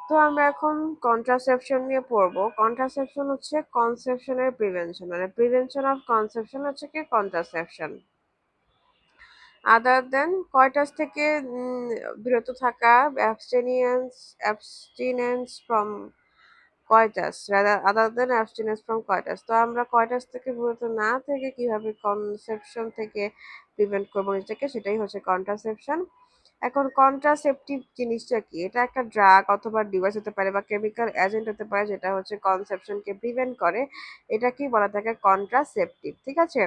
তো আমরা এখন কন্ট্রাসেপশন নিয়ে পড়বো। কন্ট্রাসেপশন হচ্ছে কনসেপশনের প্রিভেনশন, মানে প্রিভেনশন অফ কনসেপশন হচ্ছে কি কন্ট্রাসেপশন। আদার দেন কয়টাস থেকে বিরত থাকা, অ্যাবস্টেনিয়েন্স অ্যাবস্টিনেন্স ফ্রম কয়টাস, আদার দেন অ্যাবস্টিনেন্স ফ্রম কয়টাস। তো আমরা কয়টাস থেকে বিরত না থেকে কিভাবে কনসেপশন থেকে প্রিভেন্ট করবো নিজেকে, সেটাই হচ্ছে কন্ট্রাসেপশন। এখন কন্ট্রাসেপটিভ জিনিসটা কি? এটা একটা ড্রাগ অথবা ডিভাইস হতে পারে বা কেমিক্যাল এজেন্ট হতে পারে যেটা হচ্ছে কনসেপশনকে প্রিভেন্ট করে। এটা কি বলা থাকে? কন্ট্রাসেপটিভ, ঠিক আছে।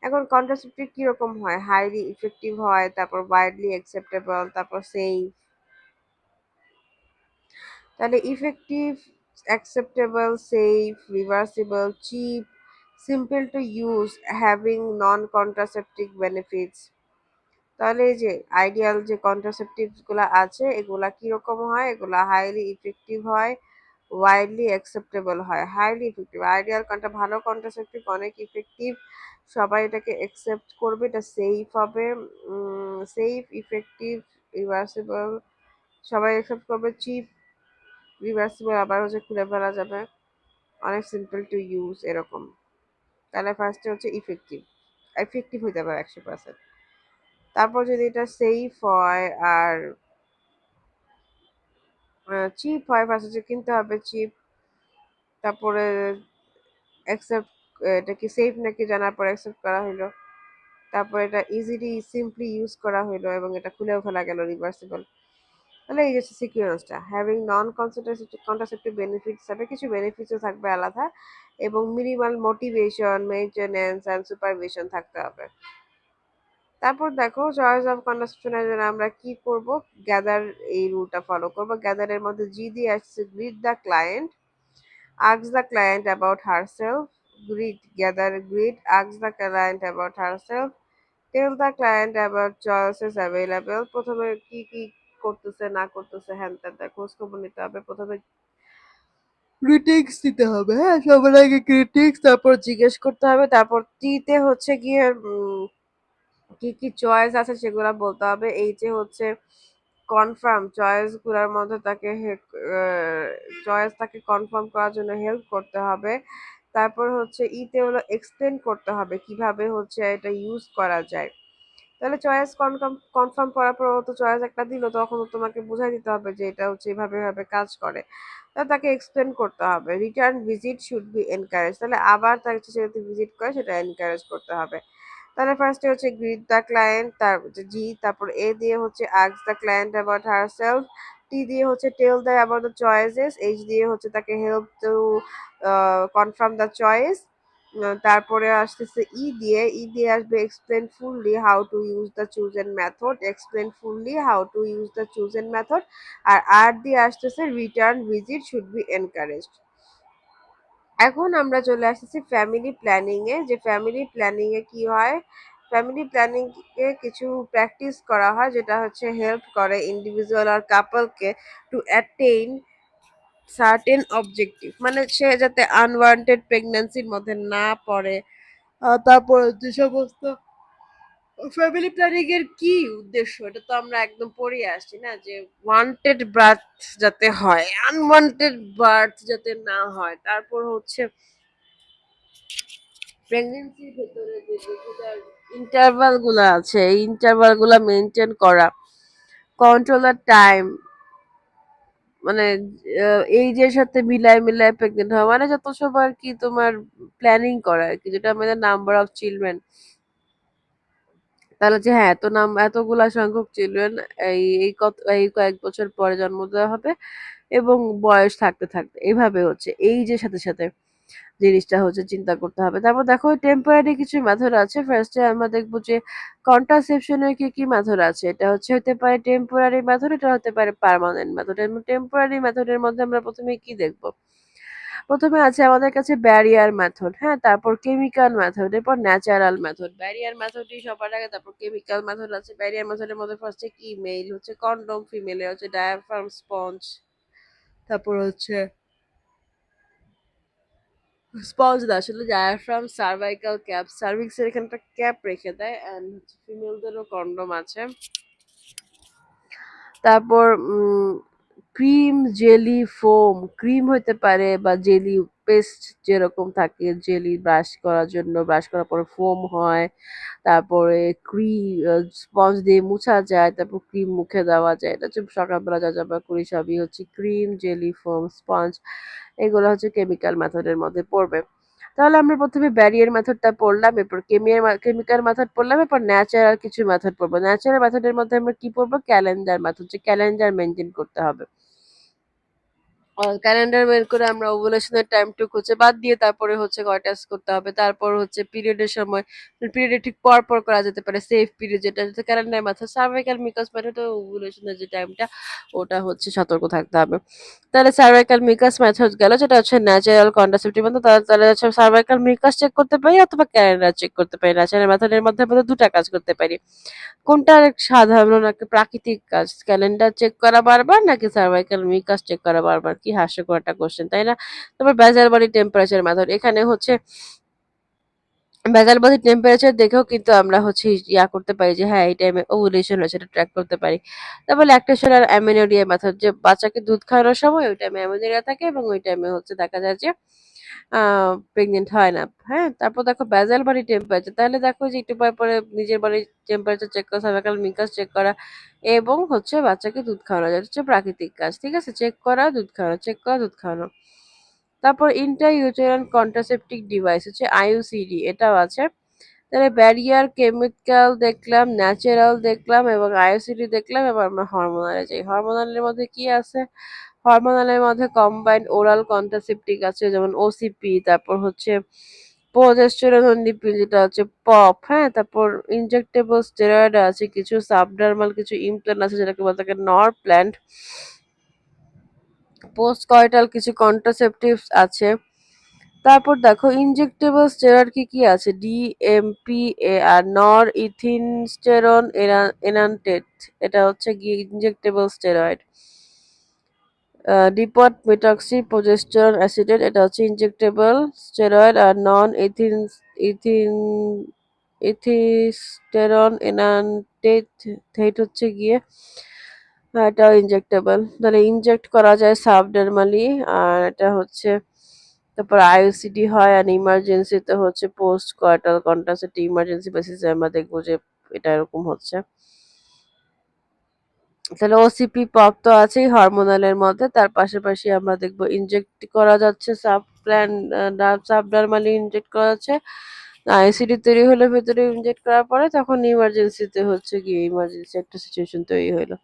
এখন কন্ট্রাসেপটিভ কিরকম হয়? হাইলি ইফেক্টিভ হয়, তারপর ওয়াইডলি অ্যাকসেপ্টেবল, তারপর সেফ। তাহলে effective, acceptable, safe, reversible, cheap, simple to use, having non contraceptive benefits. তাহলে এই যে আইডিয়াল যে কন্ট্রাসেপটিভস গুলা আছে এগুলা কিরকম হয়? এগুলা হাইলি ইফেক্টিভ হয়, ওয়াইডলি অ্যাকসেপ্টেবল হয়। হাইলি ইফেক্টিভ, আইডিয়াল কোনটা? ভালো কন্ট্রাসেপটিভ, অনেক ইফেক্টিভ, সবাই এটাকে অ্যাকসেপ্ট করবে, এটা সেফ হবে, সেফ, ইফেক্টিভ, রিভার্সিবল, সবাই অ্যাকসেপ্ট করবে, চিপ, রিভার্সিবল, আবার হচ্ছে খুলে ফেলা যাবে, অনেক সিম্পল টু ইউজ, এরকম। তাহলে ফার্স্টে হচ্ছে ইফেক্টিভ, এফেক্টিভ হইতে পারে 100%। তারপর যদি এটা সেফ হয় আর চিপ হয়, ফার্স্টে যে কিনতে হবে চিপ, তারপরে অ্যাকসেপ্ট, এটা কি সেফ নাকি জানার পর অ্যাকসেপ্ট করা হইলো, তারপর এটা ইজিলি সিম্পলি ইউজ করা হইলো এবং এটা খুলেও ফেলা গেল, রিভার্সিবল। তাহলে এই যে সিকুয়েন্সটা, হ্যাভিং নন কন্ট্রাসেপটিভ বেনিফিটস হবে, কিছু বেনিফিটসও থাকবে আলাদা, এবং minimal motivation, maintenance and supervision থাকতে হবে। তারপর দেখো চয়েস অফ কন্ট্রাসেপশনের জন্য আমরা কি করব? গ্যাদার, এই রুলটা ফলো করব। গ্যাদারের মধ্যে জি দিয়ে আসছে greet the client, ask the client about herself, greet, gather, greet, ask the client about herself, tell the client about choices available। প্রথমে কি কি করতেছে না করতেছে হ্যান ত্যান তার খোঁজ খবর নিতে হবে। প্রথমে গ্রিটিংস দিতে হবে, হ্যাঁ, সবার আগে গ্রিটিংস, তারপর জিজ্ঞেস করতে হবে, তারপর টিতে হচ্ছে গিয়ে কি কি চয়েস আছে সেগুলো বলতে হবে। এই যে হচ্ছে কনফার্ম, চয়েস গুলার মধ্যে তাকে চয়েস তাকে কনফার্ম করার জন্য হেল্প করতে হবে। তারপর হচ্ছে ইতে হলো এক্সপ্লেন করতে হবে কিভাবে হচ্ছে এটা ইউজ করা যায়। তাহলে চয়েস কনফার্ম কনফার্ম করার পর ও তো চয়েস একটা দিল, তখন তো তোমাকে বুঝাই দিতে হবে যে এটা হচ্ছে এভাবে এভাবে কাজ করে। তাহলে তাকে এক্সপ্লেন করতে হবে। Return visit should B encourage, তাহলে আবার তাকে সেটা ভিজিট করে সেটা এনকারেজ করতে হবে। তাহলে ফার্স্টে হচ্ছে গ্রিট দ্য ক্লায়েন্ট, তার জি, তারপর এ দিয়ে হচ্ছে ask the client about herself, T দিয়ে হচ্ছে tell the about the choices, H দিয়ে হচ্ছে তাকে help to confirm the choice. তারপরে আসতেছে ই দিয়ে আসবে explain fully how to use the chosen method, explain fully how to use the chosen method. R দিয়ে আসতেছে return visit should be encouraged. এখন আমরা চলে আসতেছি ফ্যামিলি প্ল্যানিং এ, যে ফ্যামিলি প্ল্যানিং এ কি হয়? ফ্যামিলি প্ল্যানিং এ কিছু প্র্যাকটিস করা হয় যেটা হচ্ছে হেল্প করে ইন্ডিভিজুয়াল আর কাপলকে টু অ্যাটেইন সার্টেন অবজেক্টিভ, মানে সে যাতে আনওয়ান্টেড প্রেগন্যান্সির মধ্যে না পড়ে। তারপর যে সমস্ত ফ্যামিলি প্ল্যানিং এর কি উদ্দেশ্য, এটা তো আমরা একদম পড়ে আসছি না, যে ওয়ান্টেড বার্থ যাতে হয়, আনওয়ান্টেড বার্থ যাতে না হয়। তারপর হচ্ছে প্রেগন্যান্সির ভেতরে যে যেটার ইন্টারভাল গুলা আছে এই ইন্টারভাল গুলা মেনটেন করা, কন্ট্রোল দ্য টাইম, মানে এইজের সাথে মিলায় মিলায় প্রেগনেন্ট হওয়া, মানে যত সব আর কি তোমার প্ল্যানিং করা আর কি, যেটা আমাদের নাম্বার অফ চিলড্রেন। তাহলে যে হ্যাঁ এতগুলা সংখ্যক চিলড্রেন এই কয়েক বছর পরে জন্ম দেওয়া হবে, এবং বয়স থাকতে থাকতে এইভাবে হচ্ছে এই যে সাথে সাথে জিনিসটা হচ্ছে চিন্তা করতে হবে। তারপর দেখো টেম্পোরারি কিছু মেথড আছে। ফার্স্টে আমরা দেখবো যে কন্ট্রাসেপশনের কি কি মেথড আছে। এটা হতে পারে টেম্পোরারি মেথড, এটা হতে পারে পার্মানেন্ট মেথড। টেম্পোরারি মেথডের মধ্যে আমরা প্রথমে কি দেখবো? প্রথমে আছে আমাদের কাছে ব্যারিয়ার মেথড, হ্যাঁ, তারপর কেমিক্যাল মেথড, এরপর ন্যাচারাল মেথড। ব্যারিয়ার মেথডই সবার আগে, তারপর কেমিক্যাল মেথড আছে। ব্যারিয়ার মেথডের মধ্যে ফার্স্টে কি, মেল হচ্ছে কন্ডম, ফিমেলের হচ্ছে ডায়াফ্রাম স্পঞ্জ, তারপর হচ্ছে স্পঞ্জ না, আসলে ডায়াফ্রাম, সার্ভাইকাল ক্যাপ, সার্ভিক্স এর এখানটা ক্যাপ রেখে দেয়, এন্ড হচ্ছে ফিমেলদেরও কন্ডম আছে। তারপর ক্রিম, জেলি, ফোম, ক্রিম হইতে পারে বা জেলি পেস্ট যেরকম থাকে জেলি ব্রাশ করার জন্য ব্রাশ করার পরে ফোম হয়, তারপরে স্পঞ্জ দিয়ে মুছা যায়, তারপর ক্রিম মুখে দেওয়া যায়। এটা হচ্ছে সকালবেলা যা যা করি সবই হচ্ছে ক্রিম, জেলি, ফোম, স্পঞ্জ, এগুলো হচ্ছে কেমিক্যাল মেথডের মধ্যে পড়বে। তাহলে আমরা প্রথমে ব্যারিয়ার মেথডটা পড়লাম, এরপর কেমিক্যাল মেথড পড়লাম, এরপর ন্যাচারাল কিছু মেথড পড়বো। ন্যাচারাল মেথডের মধ্যে আমরা কি পড়বো? ক্যালেন্ডার মেথড, যে ক্যালেন্ডার মেনটেন করতে হবে। ক্যালেন্ডার বের করে আমরা ওভুলেশনের টাইমটুকু হচ্ছে বাদ দিয়ে তারপরে হচ্ছে কয়টা করতে হবে, তারপর হচ্ছে পিরিয়ডের সময় পিরিয়ডের ঠিক পর পর করা যেতে পারে সেফ পিরিয়ড, যেটা হচ্ছে ক্যালেন্ডার মেথড। সার্ভাইকাল মিকাস মেথড ওভুলেশনের যে টাইমটা ওটা হচ্ছে সতর্ক থাকতে হবে। তাহলে সার্ভাইকাল মিকাস মেথড গেল, যেটা হচ্ছে ন্যাচারাল কন্ট্রাসেপটিভ মেথড। তাহলে হচ্ছে সার্ভাইকাল মিকাস চেক করতে পারি অথবা ক্যালেন্ডার চেক করতে পারি। ন্যাচারাল মেথডের মধ্যে আমরা দুটা কাজ করতে পারি। কোনটা সাধারণ একটা প্রাকৃতিক কাজ? ক্যালেন্ডার চেক করা বারবার নাকি সার্ভাইকাল মিকাস চেক করা বারবার? কি হাস্যকর একটা কোশ্চেন, তাই না? তারপর বেজাল বডি টেম্পারেচার মেথড, এখানে হচ্ছে বেজাল বডি টেম্পারেচার দেখেও কিন্তু আমরা হচ্ছে করতে পারি যে হ্যাঁ এই টাইমে ওভুলেশন হয়েছে, এটা ট্র্যাক করতে পারি। তারপর ল্যাকটেশন আর অ্যামেনোরিয়া মেথড, যে বাচ্চাকে দুধ খাওয়ানোর সময় ওই টাইমে অ্যামেনোরিয়া থাকে এবং ওই টাইমে হচ্ছে দেখা যায় যে প্রেগনেন্ট হয় না। হ্যাঁ, তারপর দেখো বেজাল বডি টেম্পারেচার, তাহলে দেখো যে একটু পরে পরে নিজের বডি টেম্পারেচার চেক করা, সার্ভাইকাল মিকাস চেক করা এবং হচ্ছে বাচ্চাকে দুধ খাওয়ানো, যেটা হচ্ছে প্রাকৃতিক কাজ। ঠিক আছে, চেক করা দুধ খাওয়ানো, চেক করা দুধ খাওয়ানো। তারপর ইন্ট্রাইউটেরাইন কন্ট্রাসেপটিভ ডিভাইস হচ্ছে আইইউসিডি, এটাও আছে। তাহলে ব্যারিয়ার, কেমিক্যাল দেখলাম, ন্যাচারাল দেখলাম এবং আইইউসিডি দেখলাম। এবার আমরা হরমোনালে যাই। হরমোনালের মধ্যে কি আছে? হরমোনালের মধ্যে কম্বাইন্ড ওরাল কন্ট্রাসেপটিভ আছে, যেমন ওসিপি, তারপর হচ্ছে প্রজেস্টেরন পিল যেটা হচ্ছে পপ, হ্যাঁ, তারপর ইনজেক্টেবল স্টেরয়েড আছে, কিছু সাবডার্মাল কিছু ইমপ্ল্যান্ট আছে যেটাকে বলা থাকে নর প্ল্যান্ট, পোস্ট কয়টাল কিছু কন্ট্রাসেপটিভস আছে। তারপর দেখো ইনজেক্টেবল স্টেরয়েড কি কি আছে? ডিএমপিএ আর নর ইথিনস্টেরন এনান্টেট, এটা হচ্ছে গিয়ে injectable steroid. Depot medroxy progesterone acetate, এটা হচ্ছে ইনজেক্টেবল স্টেরয়েড। আর নন ইথিন ইথিস্টেরন এনান্টেট হচ্ছে গিয়ে এটাও ইনজেক্টেবল, তাহলে ইনজেক্ট করা যায় সাবডার্মালি। আর এটা হচ্ছে তারপর আইইউসিডি হয়, আর ইমার্জেন্সিতে হচ্ছে পোস্ট কোয়ার্টাল কন্ট্রাসেপ্টিভ, ইমার্জেন্সি বেসিসে আমরা দেখবো যে এটা এরকম হচ্ছে। তাহলে ওসিপি পপ তো আছেই হরমোনালের মধ্যে, তার পাশাপাশি আমরা দেখবো ইনজেক্ট করা যাচ্ছে সাবডার্মালি ইনজেক্ট করা যাচ্ছে। আইসিডি তৈরি হলে ভেতরে ইনজেক্ট করার পরে তখন ইমার্জেন্সিতে হচ্ছে গিয়ে ইমার্জেন্সি একটা সিচুয়েশন তৈরি হলো।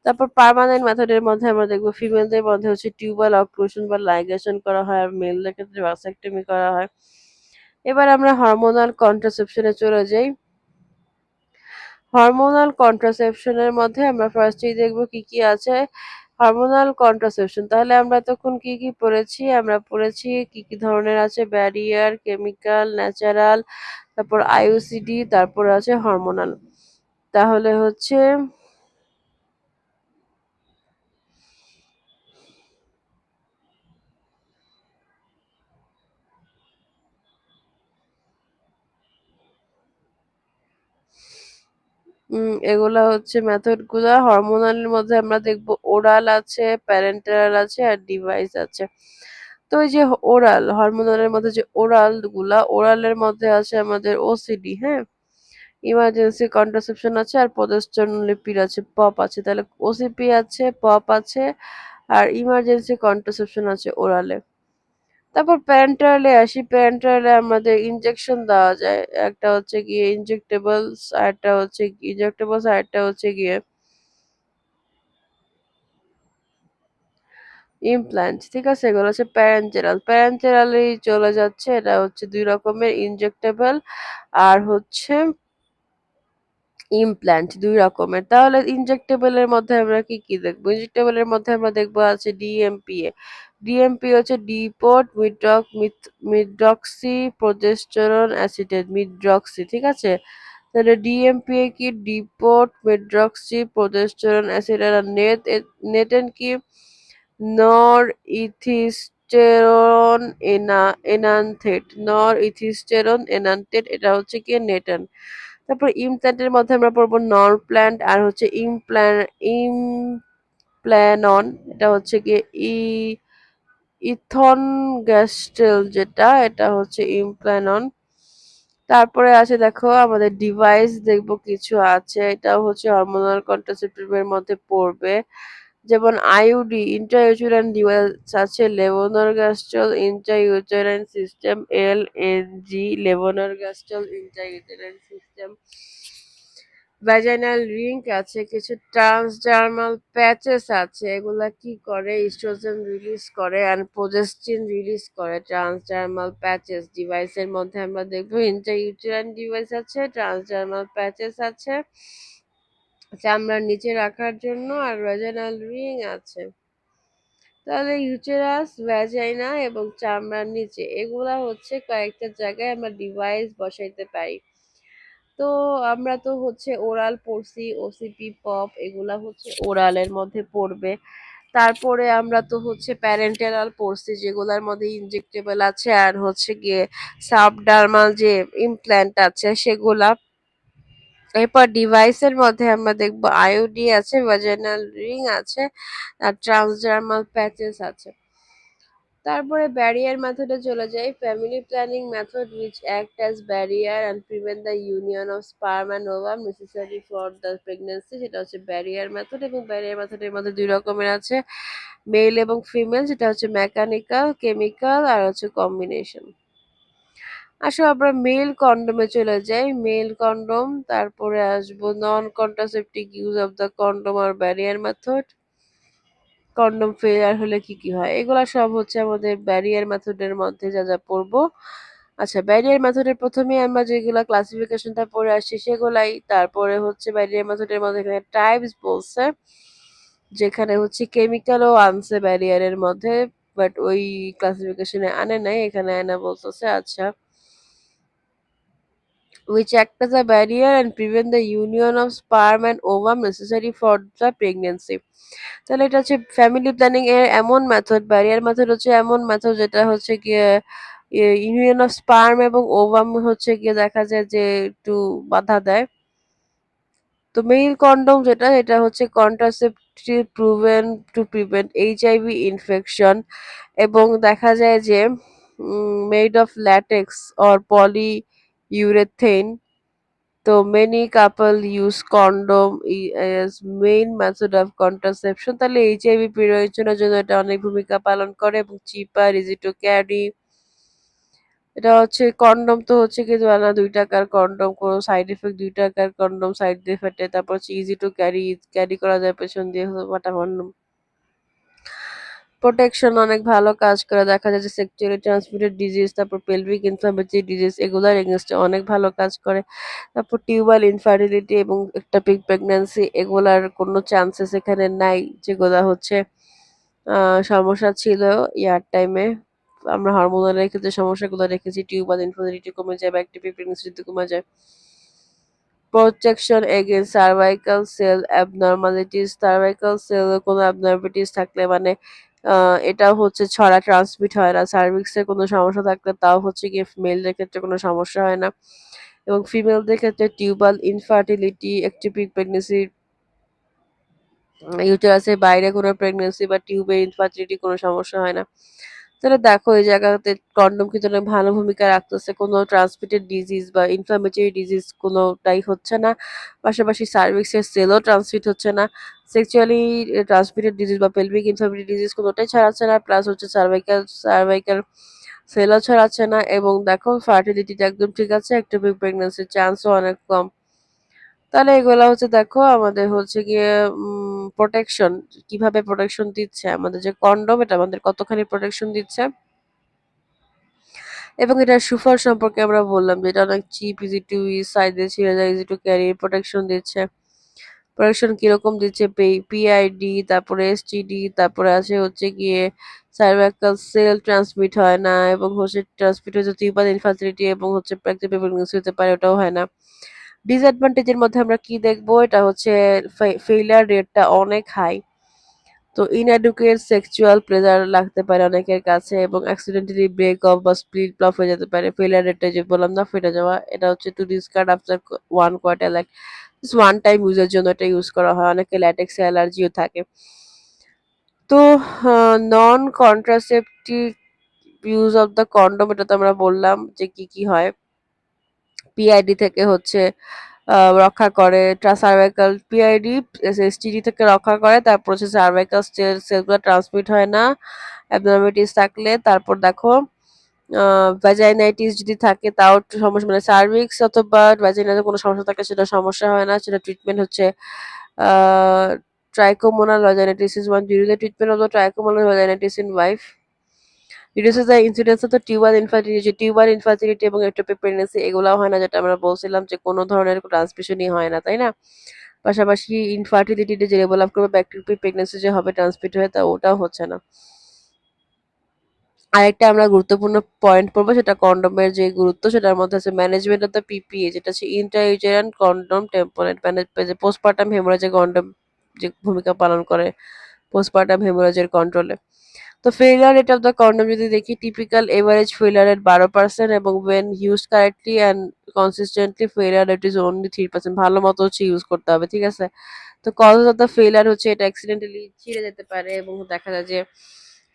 তারপর পার্মানেন্ট মেথডের মধ্যে আমরা দেখবো ফিমেলদের মধ্যে হচ্ছে টিউবাল অক্লুশন বা লাইগেশন করা হয়, আর মেলদের ক্ষেত্রে ভাসাক্টমি করা হয়। এবার আমরা হরমোনাল কন্ট্রাসেপশনে চলে যাই। হরমোনাল কন্ট্রাসেপশনের মধ্যে আমরা ফার্স্টেই দেখবো কি কি আছে। হরমোনাল কন্ট্রাসেপশন, তাহলে আমরা তখন কি কি পড়েছি? আমরা পড়েছি কি কি ধরনের আছে, ব্যারিয়ার, কেমিক্যাল, ন্যাচারাল, তারপর আইইউসিডি, তারপর আছে হরমোনাল। তাহলে হচ্ছে এগুলা হচ্ছে মেথড গুলা। হরমোনালের মধ্যে আমরা দেখবো ওরাল আছে, প্যারেন্টাল আছে আর ডিভাইস আছে। তো এই যে ওরাল, হরমোনালের মধ্যে যে ওরাল গুলা, ওরালের মধ্যে আছে আমাদের ওসিডি, হ্যাঁ, ইমার্জেন্সি কন্ট্রাসেপশন আছে, আর প্রজেস্টেরন লিপিড আছে, পপ আছে। তাহলে ওসিপি আছে, পপ আছে, আর ইমার্জেন্সি কন্ট্রাসেপশন আছে ওরালে। তারপর প্যারেন্টালে আসি। প্যারেন্টালে আমাদের ইনজেকশন দেওয়া যায়, একটা হচ্ছে গিয়ে ইনজেক্টেবলস, আর একটা হচ্ছে গিয়ে ইমপ্ল্যান্ট। ঠিক আছে, এগুলো হচ্ছে প্যারেন্টেরাল। প্যারেন্টেরালি চলে যাচ্ছে, এটা হচ্ছে দুই রকমের, ইনজেক্টেবল আর হচ্ছে ইমপ্ল্যান্ট, দুই রকমের। তাহলে ইনজেক্টেবলের মধ্যে আমরা কি কি দেখবো? ইনজেক্টেবলের মধ্যে আমরা দেখবো আছে ডিএমপিএ। ডিএমপি হচ্ছে depot medroxy progesterone acetate, medroxy. ঠিক আছে, তাহলে ডিএমপিএ কি? Depot medroxy progesterone acetate. আর নেটেন কি? নর ইথিস্টেরন এনানথেট, নর ইথিস্টেরন এনানথেট, এটা হচ্ছে কি নেটেন। তারপর ইমপ্ল্যান্টের মধ্যে আমরা পড়বো নর প্ল্যান্ট আর হচ্ছে ইমপ্ল্যান্ট ইমপ্ল্যানন, এটা হচ্ছে গিয়ে ইথন গ্যাস্টেল, যেটা এটা হচ্ছে ইমপ্ল্যানন। তারপরে আছে দেখো আমাদের ডিভাইস দেখবো কিছু আছে, এটা হচ্ছে হরমোনাল কন্ট্রাসেপটিভ এর মধ্যে পড়বে, যেমন আইইউডি ইন্ট্রাইউটেরাইন ডিভাইস আছে, levonorgestrel intrauterine system, LNG levonorgestrel intrauterine system. Vaginal ring আছে, কিছু ট্রান্সডার্মাল প্যাচেস আছে, এগুলা কি করে, ইস্ট্রোজেন রিলিজ করে অ্যান্ড প্রোজেস্টিন রিলিজ করে। ট্রান্সডার্মাল প্যাচেস ডিভাইসের মধ্যে আমরা দেখবো ইন্ট্রাইউটেরাইন ডিভাইস আছে, ট্রান্সডার্মাল প্যাচেস আছে চামড়ার নিচে রাখার জন্য, আর ভ্যাজাইনাল রিং আছে। তাহলে ইউটেরাস, ভ্যাজাইনা এবং চামড়ার নিচে এগুলা হচ্ছে কয়েকটা জায়গায় আমরা ডিভাইস বসাইতে পারি। তো আমরা তো হচ্ছে ওরাল পড়ছি, ওসিপি পপ এগুলা হচ্ছে ওরালের মধ্যে পড়বে। তারপরে আমরা তো হচ্ছে প্যারেন্টেরাল পড়ছি, যেগুলোর মধ্যে ইনজেক্টেবল আছে আর হচ্ছে গিয়ে সাবডার্মাল যে ইমপ্ল্যান্ট আছে সেগুলা। এরপর ডিভাইসের মধ্যে আমরা দেখবো আইওডি আছে, ভ্যাজাইনাল রিং আছে, আর ট্রান্সডার্মাল প্যাচেস আছে। তারপরে ব্যারিয়ার মেথডে চলে যাই। Family planning method which act as barrier and prevent the union of sperm and ovum necessary for the pregnancy, সেটা হচ্ছে ব্যারিয়ার মেথড। এবং ব্যারিয়ার মেথডের মধ্যে দুই রকমের আছে, মেল এবং ফিমেল, যেটা হচ্ছে মেকানিক্যাল, কেমিক্যাল আর হচ্ছে কম্বিনেশন। আসো আমরা মেল কন্ডোমে চলে যাই। মেল কন্ডোম, তারপরে আসবো non contraceptive use of the condom আর ব্যারিয়ার মেথড, কন্ডম ফেলিয়ার হলে কি কি হয়, এগুলা সব হচ্ছে আমাদের ব্যারিয়ার মেথডের মধ্যে যা যা পড়বো। আচ্ছা, ব্যারিয়ার মেথডের প্রথমে আমরা যেগুলা ক্লাসিফিকেশনটা পড়ে আসছি সেগুলাই। তারপরে হচ্ছে ব্যারিয়ার মেথডের মধ্যে এখানে টাইপস বলছে, যেখানে হচ্ছে কেমিক্যালও আনছে ব্যারিয়ারের মধ্যে, বাট ওই ক্লাসিফিকেশনে আনে নাই, এখানে আনা বলতেছে। আচ্ছা, which act as a barrier and prevent the union of sperm and ovum necessary for the pregnancy. তাহলে এটা হচ্ছে ফ্যামিলি প্ল্যানিং এর এমন মেথড, ব্যারিয়ার মেথড হচ্ছে এমন মেথড যেটা হচ্ছে গিয়ে ইউনিয়ন অফ স্পার্ম এবং ওভাম হচ্ছে গিয়ে দেখা যায় যে একটু বাধা দেয়। তো মেইল কন্ডম যেটা, এটা হচ্ছে contraceptive proven to prevent HIV infection, এবং দেখা যায় যে made of latex or polyurethane. তো many couple use condom as main method of contraception। তাহলে এইচআইভি প্রিভেনশনের জন্য এটা অনেক ভূমিকা পালন করে এবং চিপার, ইজি টু ক্যারি। এটা হচ্ছে কন্ডম তো হচ্ছে কি না, 2 টাকার কন্ডম, কোনো সাইড এফেক্ট, 2 টাকার কন্ডম সাইড এফেক্টে। তারপর হচ্ছে ইজি টু ক্যারি, ক্যারি করা যায় পেছন দিয়ে বাটা কন্ডম। প্রোটেকশন অনেক ভালো কাজ করে, দেখা যায় যে সেক্সুয়ালি ট্রান্সমিটেড ডিজিজ, তারপর পেলভিক ইনফ্লামেটরি ডিজিজ এগুলোর এগেনস্টে অনেক ভালো কাজ করে। তারপর টিউবাল ইনফার্টিলিটি এবং একটাপিক প্রেগন্যান্সি এগুলার কোনো চান্সেস এখানে নাই, যেগুলা হচ্ছে সমস্যা ছিল ইয়ার টাইমে। আমরা হরমোনালের ক্ষেত্রে সমস্যাগুলো রেখেছি, টিউবাল ইনফার্টিলিটি কমে যায় বা একটাপিক প্রেগন্যান্সি কমে যায়। Protection against cervical cell abnormalities, cervical cell কোনো অ্যাবনর্মালিটিস থাকলে মানে এটাও হচ্ছে ছড়া ট্রান্সমিট হয় না। সার্ভিক্সের কোনো সমস্যা থাকলে তাও হচ্ছে গিয়ে মেলদের ক্ষেত্রে কোনো সমস্যা হয় না, এবং ফিমেলদের ক্ষেত্রে টিউবাল ইনফার্টিলিটি, একটিপিক প্রেগনেন্সি, ইউটেরাসের বাইরে কোনো প্রেগনেন্সি বা টিউবের ইনফার্টিলিটি কোনো সমস্যা হয় না। তাহলে দেখো এই জায়গাতে কন্ডম কিন্তু অনেক ভালো ভূমিকা রাখতেছে, কোনো ট্রান্সমিটেড ডিজিজ বা ইনফ্লামেটরি ডিজিজ কোনোটাই হচ্ছে না, পাশাপাশি সার্ভিক্সের সেলও ট্রান্সমিট হচ্ছে না, সেক্সুয়ালি ট্রান্সমিটেড ডিজিজ বা পেলভিক ইনফ্লামেটরি ডিজিজ কোনোটাই ছড়াচ্ছে না, প্লাস হচ্ছে সার্ভাইকাল সেলও ছড়াচ্ছে না, এবং দেখো ফার্টিলিটিটা একদম ঠিক আছে, একটিপিক প্রেগনেন্সির চান্সও অনেক কম। তাহলে এগুলা হচ্ছে দেখো আমাদের হচ্ছে গিয়ে প্রোটেকশন, কিভাবে প্রোটেকশন দিচ্ছে আমাদের যে কন্ডম, এটা আমাদের কতখানি প্রোটেকশন দিচ্ছে, এবং এটার সুফল সম্পর্কে আমরা বললাম যে এটা অনেক চিপ, ইজি টু ইউজ, সাইজে ছিঁড়ে যায়, ইজি টু ক্যারি, প্রোটেকশন দিচ্ছে। প্রোটেকশন কিরকম দিচ্ছে, পিআইডি, তারপরে এসটিডি, তারপরে আছে হচ্ছে গিয়ে সার্ভাইকাল সেল ট্রান্সমিট হয় না, এবং হচ্ছে ট্রান্সমিট হচ্ছে টিউবাল ইনফার্টিলিটি এবং হচ্ছে প্রেগনেন্সি হতে পারে, ওটাও হয় না। ডিসঅ্যাডভান্টেজের মধ্যে আমরা কি দেখবো, এটা হচ্ছে ফেইলিয়ার রেটটা অনেক হাই। তো ইনএডুকেট সেক্সুয়াল প্লেজার লাগতে পারে অনেকের কাছে, এবং অ্যাক্সিডেন্টালি ব্রেক অফ বা স্প্লিট অফ হয়ে যেতে পারে। ফেলিয়ার রেটটা যে বললাম না, ফেটে যাওয়া, এটা হচ্ছে to discard after 1 quarter, like one time ইউজের জন্য এটা ইউজ করা হয়, অনেকে ল্যাটেক্স অ্যালার্জিও থাকে। তো non contraceptive use of the condom, এটা তো আমরা বললাম যে কি কি হয়। পিআইডি থেকে হচ্ছে রক্ষা করে, সার্ভাইকাল পিআইডি এসটিডি থেকে রক্ষা করে, তারপর হচ্ছে সার্ভাইকাল সেলগুলো ট্রান্সমিট হয় না অ্যাবনর্মালিটিস থাকলে। তারপর দেখো ভ্যাজাইনাইটিস যদি থাকে তাও একটু সমস্যা, মানে সার্ভিক্স অথবা ভ্যাজাইনাতে কোনো সমস্যা থাকলে সেটা সমস্যা হয় না, সেটা ট্রিটমেন্ট হচ্ছে trichomonal vaginitis is one during the treatment of the trichomonal vaginitis in wife reduces the incidence of the tubal infertility এবং এক্টোপিক প্রেগন্যান্সি, এগুলাও হয় না, যেটা আমরা বলছিলাম যে কোনো ধরনের ট্রান্সমিশনই হয় না, তাই না? পাশাপাশি ইনফার্টিলিটিতে যে ডেভেলপ করবে ব্যাকটেরিয়াল প্রেগন্যান্সি যে হবে ট্রান্সমিট হয়ে, তা ওটাও হচ্ছে না। আরেকটা আমরা গুরুত্বপূর্ণ পয়েন্ট পড়বো, সেটা কন্ডোমের যে গুরুত্ব, সেটার মধ্যে আছে ম্যানেজমেন্ট অফ দ্য পিপিএ, যেটা হচ্ছে ইন্ট্রাইউটেরাইন কন্ডোম টেম্পোনেট, মানে যে পোস্টপার্টাম হেমোরেজে কন্ডোম যে ভূমিকা পালন করে পোস্টপার্টাম হেমোরেজের কন্ট্রোলে। তো failure rate of the condom যদি দেখি, টিপিক্যাল এভারেজ ফেইলিয়ার রেট 12%, এবং when use correctly and consistently failure rate is only 3%। ভালো মতো হচ্ছে ইউজ করতে হবে, ঠিক আছে? তো কজ অফ দ্য ফেইলিয়ার হচ্ছে এটা অ্যাক্সিডেন্টালি ছিঁড়ে যেতে পারে, এবং দেখা যায় যে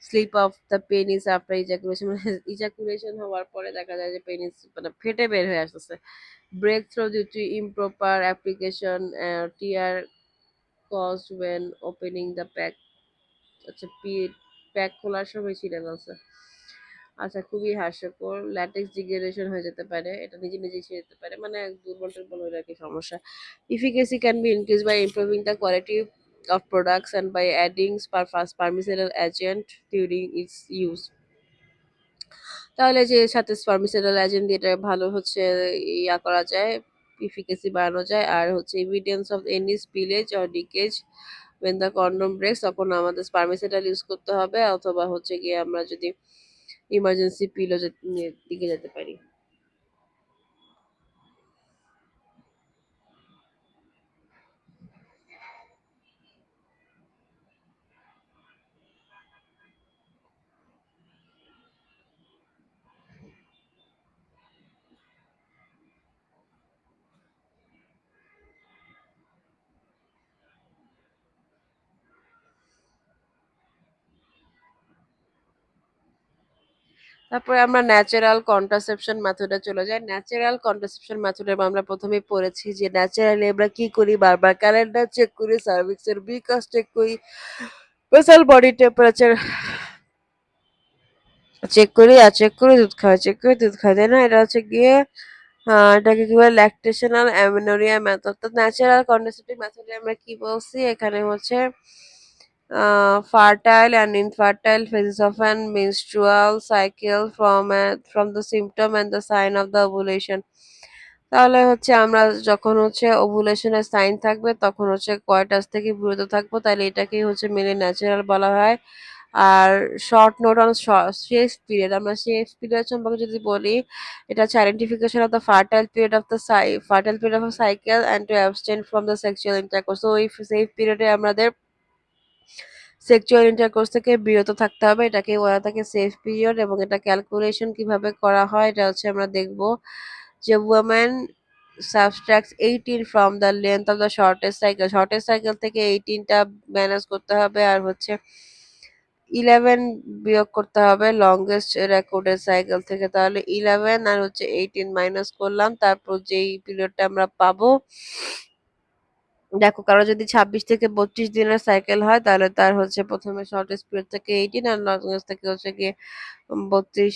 slip of the penis after ejaculation, মানে ইজাকুলেশন হওয়ার পরে দেখা যায় যে পেনিস মানে ফেটে বের হয়ে আসতেছে। Break through due to improper application, tear caused when opening the pack, আচ্ছা প্যাক খোলার সময় ছিঁড়ে গেছে। আচ্ছা, খুবই হাস্যকর। ল্যাটেক্স ডিগ্রেডেশন হয়ে যেতে পারে, এটা নিজে নিজেই ছিঁড়ে যেতে পারে, মানে দুর্বল টুর্বল হয়ে আর কি সমস্যা। Efficacy can be increase by improving the quality of products and by adding spermicidal agent during its use। তাহলে যে সাথে spermicidal agent দিয়ে এটা ভালো হচ্ছে ইয়া করা যায়, ইফিকেসি বাড়ানো যায়। আর হচ্ছে evidence of any spillage or leakage when the condom breaks, তখন আমাদের spermicidal ইউজ করতে হবে, অথবা হচ্ছে গিয়ে আমরা যদি ইমার্জেন্সি পিলও দিকে যেতে পারি। তারপরে আমরা ন্যাচারাল কন্ট্রাসেপশন মেথডে চলে যাই। ন্যাচারাল কন্ট্রাসেপশন মেথডে আমরা প্রথমেই পড়েছি যে ন্যাচারালি আমরা কি করি, বারবার ক্যালেন্ডার চেক করি, সার্ভিক্সের বিকাশ চেক করি, বেসাল বডি টেম্পারেচার চেক করি, আর চেক করে দুধ খাওয়া, চেক করে দুধ খাওয়া, তাই না? এটা হচ্ছে গিয়ে এটাকে কি বলে, ল্যাকটেশনাল অ্যামেনোরিয়া মেথড। তো ন্যাচারাল কন্ট্রাসেপটিভ মেথডে আমরা কি বলছি, এখানে হচ্ছে fertile and infertile phases of an menstrual cycle from the symptom and the sign of the ovulation। তাহলে হচ্ছে আমরা যখন হচ্ছে ওভুলেশনের সাইন থাকবে তখন হচ্ছে কয়টাস থেকে বিরত থাকবো, তাহলে এটাকেই হচ্ছে মেনে ন্যাচারাল বলা হয়। আর শর্ট নোট অন শেষ পিরিয়ড, আমরা শেষ পিরিয়ড সম্পর্কে যদি বলি, এটা হচ্ছে identification of the fertile period of cycle and to abstain from the sexual intercourse. তো এই সেফ পিরিয়ডে আমাদের সেক্সুয়াল ইন্টারকোর্স থেকে বিরত থাকতে হবে, এটাকে বলা থাকে সেফ পিরিয়ড। এবং এটা ক্যালকুলেশন কিভাবে করা হয় এটা হচ্ছে আমরা দেখব যে woman subtracts 18 from the length of the shortest cycle থেকে 18টা ম্যানেজ করতে হবে, আর হচ্ছে 11 বিয়োগ করতে হবে লংগেস্ট রেকর্ডেড সাইকেল থেকে। তাহলে 11 আর হচ্ছে 18 মাইনাস করলাম, তারপর যেই পিরিয়ডটা আমরা পাবো, দেখো কারো যদি 26 থেকে 32 দিনের সাইকেল হয় তাহলে তার হচ্ছে প্রথমে শর্টেস্ট পিরিয়ড থেকে 18 আর লংগেস্ট থেকে হচ্ছে গিয়ে 32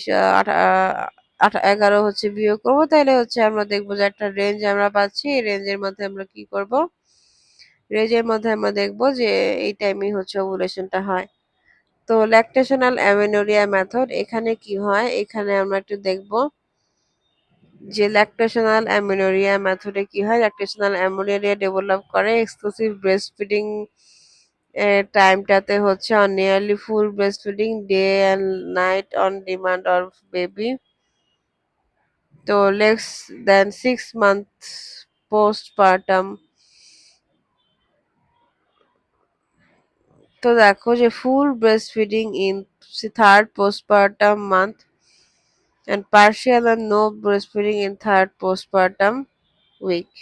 11 হচ্ছে বিয়োগ করবো, তাহলে হচ্ছে আমরা দেখবো যে একটা রেঞ্জ আমরা পাচ্ছি। এই রেঞ্জের মধ্যে আমরা কি করব, রেঞ্জের মধ্যে আমরা দেখবো যে এই টাইমে হচ্ছে ওভুলেশনটা হয়। তো ল্যাকটেশনাল অ্যামেনোরিয়া মেথড, এখানে কি হয়, এখানে আমরা একটু দেখবো যে ল্যাকটেশনাল অ্যামেনোরিয়া মেথডে কি হয়। ল্যাকটেশনাল অ্যামেনোরিয়া ডেভেলপ করে এক্সক্লুসিভ ব্রেস্ট ফিডিং টাইমটাতে হচ্ছে on nearly full breast feeding day and night on demand or baby. তো লেস দেন 6 মান্থ পোস্টপার্টাম। তো দেখো যে full breast feeding in third postpartum month and partial and no breastfeeding in third postpartum week।